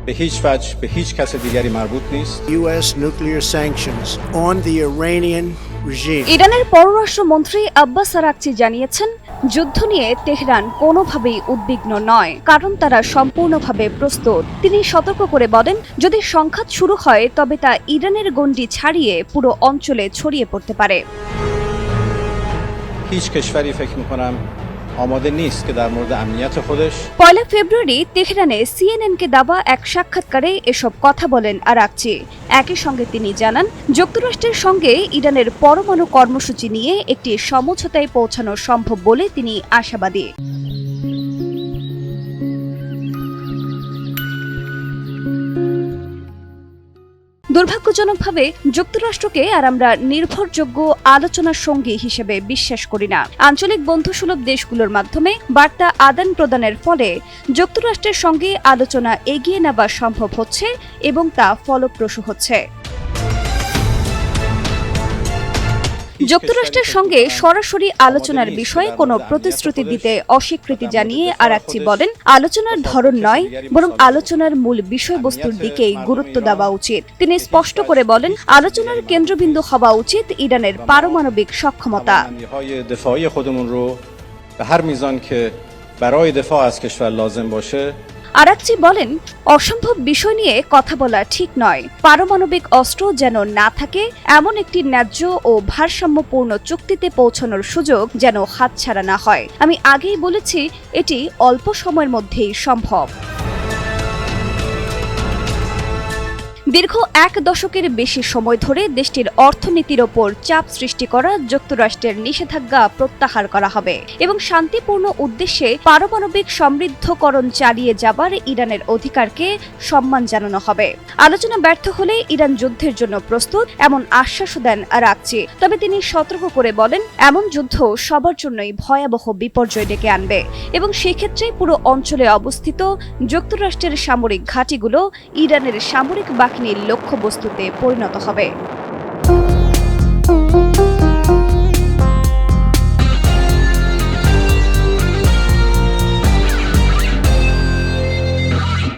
به هیچ وجه به هیچ کس دیگری مربوط نیست. US nuclear sanctions on the Iranian regime. ইরানের পররাষ্ট্রমন্ত্রী Abbas Araghchi জানিয়েছেন, যুদ্ধ নিয়ে তেহরান কোনোভাবেই উদ্বিগ্ন নয়, কারণ তারা সম্পূর্ণভাবে প্রস্তুত। তিনি সতর্ক করে বলেন, যদি সংঘাত শুরু হয় তবে তা ইরানের গণ্ডি ছাড়িয়ে পুরো অঞ্চলে ছড়িয়ে পড়তে পারে। هیچ کشوری فکر می‌کنم آماده نیست که در مورد امنیت خودش 1 ফেব্রুয়ারি তেহরানে সিএনএনকে দেওয়া এক সাক্ষাৎকারে এসব কথা বলেন আরাকচি। একই সঙ্গে তিনি জানান, যুক্তরাষ্ট্রের সঙ্গে ইরানের পরমাণু কর্মসূচি নিয়ে একটি সমঝোতায় পৌঁছানো সম্ভব বলে তিনি আশাবাদী। দুর্ভাগ্যজনকভাবে যুক্তরাষ্ট্রকে আর আমরা নির্ভরযোগ্য আলোচনার সঙ্গী হিসেবে বিশ্বাস করি না। আঞ্চলিক বন্ধুসুলভ দেশগুলোর মাধ্যমে বার্তা আদান প্রদানের ফলে যুক্তরাষ্ট্রের সঙ্গে আলোচনা এগিয়ে নেওয়া সম্ভব হচ্ছে এবং তা ফলপ্রসূ হচ্ছে। যুক্তরাষ্ট্রের সঙ্গে সরাসরি আলোচনার বিষয়ে কোনো প্রতিশ্রুতি দিতে অস্বীকৃতি জানিয়ে আরাকচি বলেন, আলোচনার ধরন নয়, বরং আলোচনার মূল বিষয়বস্তুর দিকেই গুরুত্ব দেওয়া উচিত। তিনি স্পষ্ট করে বলেন, আলোচনার কেন্দ্রবিন্দু হওয়া উচিত ইরানের পারমাণবিক সক্ষমতা। আরাকচি বলেন, অসম্ভব বিষয় নিয়ে কথা বলা ঠিক নয়। পারমাণবিক অস্ত্র যেন না থাকে এমন একটি ন্যায্য ও ভারসাম্যপূর্ণ চুক্তিতে পৌঁছানোর সুযোগ যেন হাতছাড়া না হয়। আমি আগেই বলেছি, এটি অল্প সময়ের মধ্যেই সম্ভব। দীর্ঘ 1 দশকের বেশি সময় ধরে দেশটির অর্থনীতির ওপর চাপ সৃষ্টি করা যুক্তরাষ্ট্রের নিষেধাজ্ঞা প্রত্যাহার করা হবে এবং শান্তিপূর্ণ উদ্দেশ্যে পারমাণবিক সমৃদ্ধকরণ চালিয়ে যাবার ইরানের অধিকারকে সম্মান জানানো হবে। আলোচনা ব্যর্থ হলে ইরান যুদ্ধের জন্য প্রস্তুত এমন আশ্বাসও দেন আরাকচি। তবে তিনি সতর্ক করে বলেন, এমন যুদ্ধ সবার জন্যই ভয়াবহ বিপর্যয় ডেকে আনবে এবং সেক্ষেত্রে পুরো অঞ্চলে অবস্থিত যুক্তরাষ্ট্রের সামরিক ঘাঁটিগুলো ইরানের সামরিক বাহিনীর লক্ষ্যবস্তুতে পরিণত হবে।